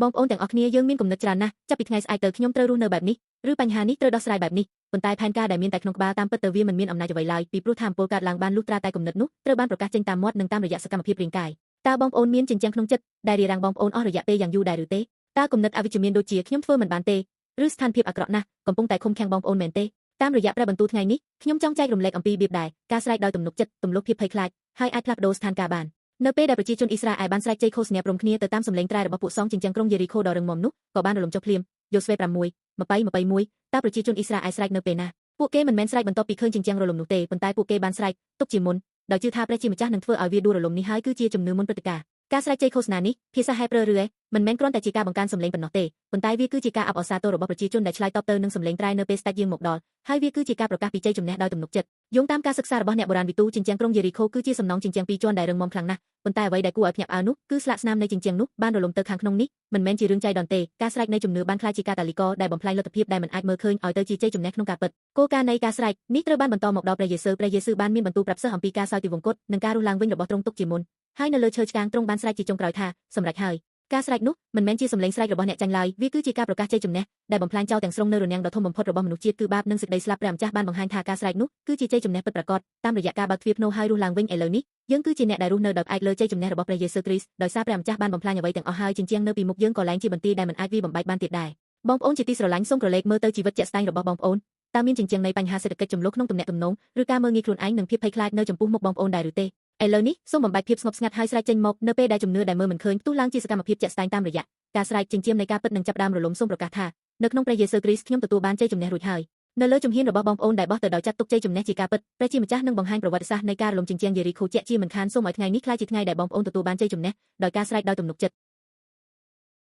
បងប្អូនទាំងអស់គ្នាយើងមានគំនិតច្រើនណាស់ចាប់ពីថ្ងៃស្អែកទៅខ្ញុំត្រូវរស់នៅបែបនេះឬបញ្ហានេះត្រូវដោះស្រាយបែបនេះប៉ុន្តែផែនការដែលមានតែក្នុងក្បាលតាមពិតទៅវាមិនមានអំណាចអ្វីឡើយពីព្រោះថាមពលកើតឡើងបានលុះត្រាតែគំនិតនោះត្រូវបានប្រកាសចេញតាមមាត់និងតាមរយៈសកម្មភាពរាងកាយតើបងប្អូនមានចិញ្ចើមក្នុងចិត្តដែលរារាំងបងប្អូនអស់រយៈពេលយ៉ាងយូរដែរឬទេតើគំនិតអវិជ្ជមានដូចជាខ្ញុំធ្វើមិនបានទេឬស្ថានភាពអាក្រក់ណាស់កំពុងតែឃុំឃាំងបងប្អូនមែនទេតាមរយៈព្រះបន្ទូលថ្ងៃនេះខ្ញុំចង់ចែករំលែកអំពីរបៀបដែលការស្រែកដោយទំនុកចិត្តទំលុកភាពភ័យខ្លាចហើយអាចផ្លាស់ប្ដូរស្ថានភាពបាននៅពេលដែលប្រជាជនអ៊ីស្រាអែលបានស្រែកជ័យឃោសនាព្រមគ្នាទៅតាមសំឡេងត្រែរបស់ពួកសង្ឃជញ្ជាំងក្រុងយេរីខូដ៏រឹងមាំនោះក៏បានរលំចុះភ្លាមយូស្វេ6:21តើប្រជាជនអ៊ីស្រាអែលស្រែកនៅពេលណាពួកគេមិនមែនស្រែកបន្ទាប់ពីឃើញជញ្ជាំងរលំនោះទេប៉ុន្តែពួកគេបានស្រែកទុកជាមុនដោយជឿថាព្រះជាម្ចាស់នឹងធ្វើឲ្យវាដួលរលំនេះហើយគឺជាជំនឿមុនព្រឹត្តិការណ៍ការស្រែកជ័យឃោសនានេះភាសាហេប្រឺឬមិនមែនគ្រាន់តែជាការបង្កើនសំឡេងប៉ុណ្ណោះទេប៉ុន្តែវាគឺជាការអបអរសាទររបស់ប្រជាជនដែលឆ្លើយតបទៅនឹងសំឡេងត្រែនៅពេលស្ដេចយាងមកដល់ហើយវាគឺជាការប្រកាសពីជ័យជំនះដោយទំនុកចិត្តយោងតាមការសិក្សារបស់អ្នកបុរាណវិទូជញ្ជាំងក្រុងយេរីខូគឺជាសំណង់ជញ្ជាំងពីរជាន់ដែលរឹងមាំខ្លាំងណាស់ប៉ុន្តែអ្វីដែលគួរឲ្យភ្ញាក់ផ្អើលនោះគឺស្លាកស្នាមនៃជញ្ជាំងនោះបានរលំទៅខាងក្នុងនេះមិនមែនជារឿងចៃដន្យទេការស្រែកនៃជំនឿបានក្លាយជាកាតាលីករដែលបំផ្លាញលទ្ធភាពដែលមិនអាចមើលឃើញឲ្យទៅជាជ័យជំនះក្នុងការពិតគោលការណ៍នៃការស្រែកនេះត្រូវបានបន្តមកដល់ព្រះយេស៊ូវបានមានបន្ទូលប្រាប់សិស្សអំពីការសោយទិវង្គតនិងការរស់ឡើងវិញរបស់ទ្រង់ទុកជាមុនហើយនៅលើឈើឆ្កាងទ្រង់បានស្រែកជាចុងក្រោយថាសម្រេចហើយការស្រែកនោះមិនមែនជាសំឡេងស្រែករបស់អ្នកចាញ់ឡើយវាគឺជាការប្រកាសជ័យជំនះដែលបំផ្លាញចោលទាំងស្រុងនៅរនាំងដ៏ធំបំផុតរបស់មនុស្សជាតិគឺបាបនិងសេចក្តីស្លាប់ព្រះម្ចាស់បានបង្ហាញថាការស្រែកនោះគឺជាជ័យជំនះពិតប្រាកដតាមរយៈការបើកទ្វារភ្នូរហើយរស់ឡើងវិញឥឡូវនេះយើងគឺជាអ្នកដែលរស់នៅដោយផ្អែកលើជ័យជំនះរបស់ព្រះយេស៊ូវគ្រីស្ទដោយសារព្រះម្ចាស់បានបំផ្លាញអ្វីទាំងអស់ហើយជញ្ជាំងនៅពីមុខយើងក៏លែងជាបន្ទាយដែលមិនអាចវាយបំបែកបានទៀតដែរបងប្អូនជាទីស្រឡាញ់សូមក្រឡេកមើលទៅជីវិតជាក់ស្ដែងរបស់បងប្អូនតើមានជញ្ជាំងនៃបញ្ហាសេដ្ឋកិច្ចចំនួនក្នុងទំនាក់ទំនងឬការមើលងាយខ្លួនឯងនិងភាពភ័យខ្លាចនៅចំពោះមុខបងប្អូនដែរឬទេឥឡូវនេះសូមបំបែកភាពស្ងប់ស្ងាត់ហើយស្រែកចេញមកនៅពេលដែលជំនឿដែលមើលមិនឃើញផ្ទុះឡើងជាសកម្មភាពជាក់ស្ដែងតាមរយៈការស្រែកចិញ្ចៀមនៃការពិតនឹងចាប់ផ្ដើមរលំសូមប្រកាសថានៅក្នុងព្រះយេស៊ូវគ្រីស្ទខ្ញុំទទួលបានជ័យជំនះរួចហើយនៅលើជំហានរបស់បងប្អូនដែលបោះទៅដោយចាត់ទុកជ័យជំនះជាការពិតព្រះជាម្ចាស់នឹងបង្ហាញប្រវត្តិសាស្ត្រនៃការរលំជញ្ជាំងយេរីខូជាក់ជាមិនខានសូមឲ្យថ្ងៃនេះក្លាយជាថ្ងៃដែលបងប្អូនទទួលបានជ័យជំនះដោយការស្រែកដោយទំនុកចិត្ត